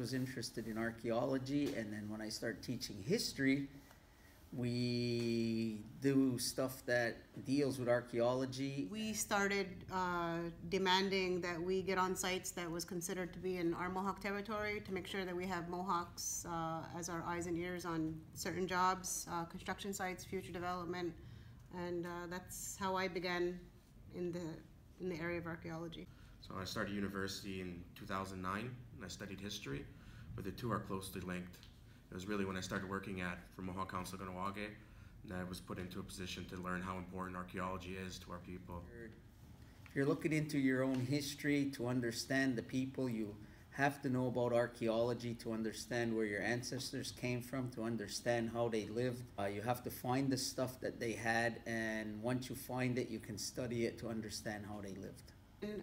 was interested in archaeology, and then when I started teaching history, we do stuff that deals with archaeology. We started demanding that we get on sites that was considered to be in our Mohawk territory to make sure that we have Mohawks as our eyes and ears on certain jobs, construction sites, future development, and that's how I began in the area of archaeology. So I started university in 2009 and I studied history, but the two are closely linked. It was really when I started working for Mohawk Council Kahnawake that I was put into a position to learn how important archaeology is to our people. If you're looking into your own history to understand the people, you have to know about archaeology to understand where your ancestors came from, to understand how they lived. You have to find the stuff that they had, and once you find it, you can study it to understand how they lived.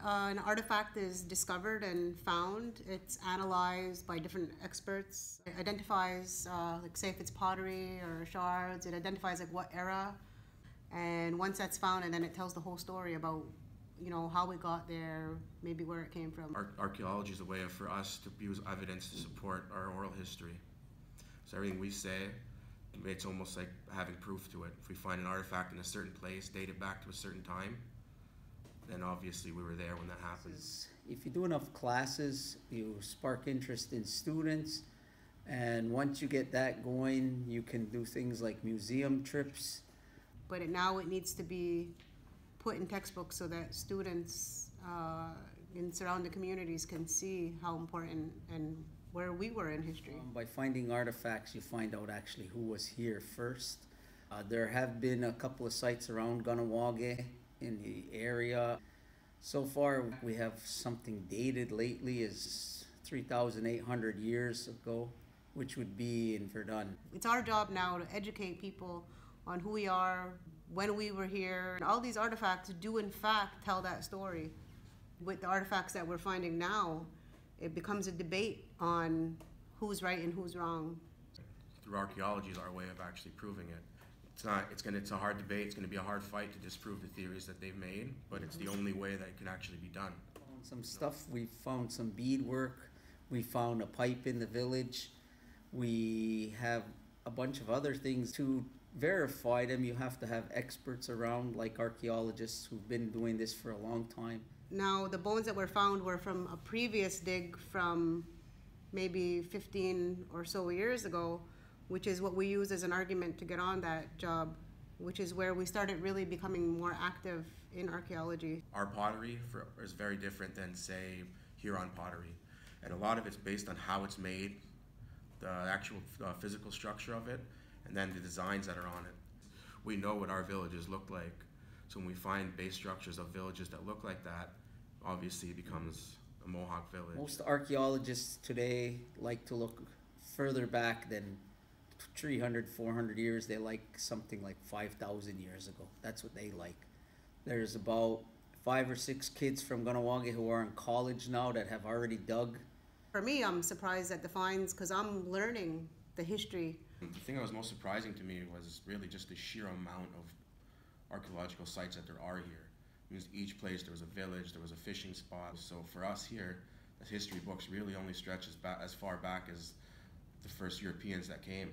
An artifact is discovered and found. It's analyzed by different experts. It identifies, like say if it's pottery or shards, it identifies like what era. And once that's found, and then it tells the whole story about, you know, how we got there, maybe where it came from. Archaeology is a way for us to use evidence to support our oral history. So everything we say, it's almost like having proof to it. If we find an artifact in a certain place, dated back to a certain time, then obviously we were there when that happened. If you do enough classes, you spark interest in students, and once you get that going, you can do things like museum trips. But now it needs to be put in textbooks so that students in surrounding communities can see how important and where we were in history. By finding artifacts, you find out actually who was here first. There have been a couple of sites around Kahnawake in the area. So far, we have something dated lately is 3,800 years ago, which would be in Verdun. It's our job now to educate people on who we are, when we were here. All these artifacts do in fact tell that story. With the artifacts that we're finding now, it becomes a debate on who's right and who's wrong. Through archaeology is our way of actually proving it. It's a hard debate, it's going to be a hard fight to disprove the theories that they've made, but it's the only way that it can actually be done. Some stuff, we found some beadwork, we found a pipe in the village, we have a bunch of other things. To verify them, you have to have experts around, like archaeologists who've been doing this for a long time. Now, the bones that were found were from a previous dig from maybe 15 or so years ago, which is what we use as an argument to get on that job, which is where we started really becoming more active in archaeology. Our pottery is very different than, say, Huron pottery. And a lot of it's based on how it's made, the actual physical structure of it, and then the designs that are on it. We know what our villages look like, so when we find base structures of villages that look like that, obviously it becomes a Mohawk village. Most archaeologists today like to look further back than 300, 400 years. They like something like 5,000 years ago. That's what they like. There's about 5 or 6 kids from Kahnawake who are in college now that have already dug. For me, I'm surprised at the finds because I'm learning the history. The thing that was most surprising to me was really just the sheer amount of archaeological sites that there are here. Because each place there was a village, there was a fishing spot. So for us here, the history books really only stretch as far back as the first Europeans that came.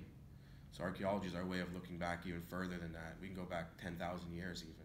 So archaeology is our way of looking back even further than that. We can go back 10,000 years even.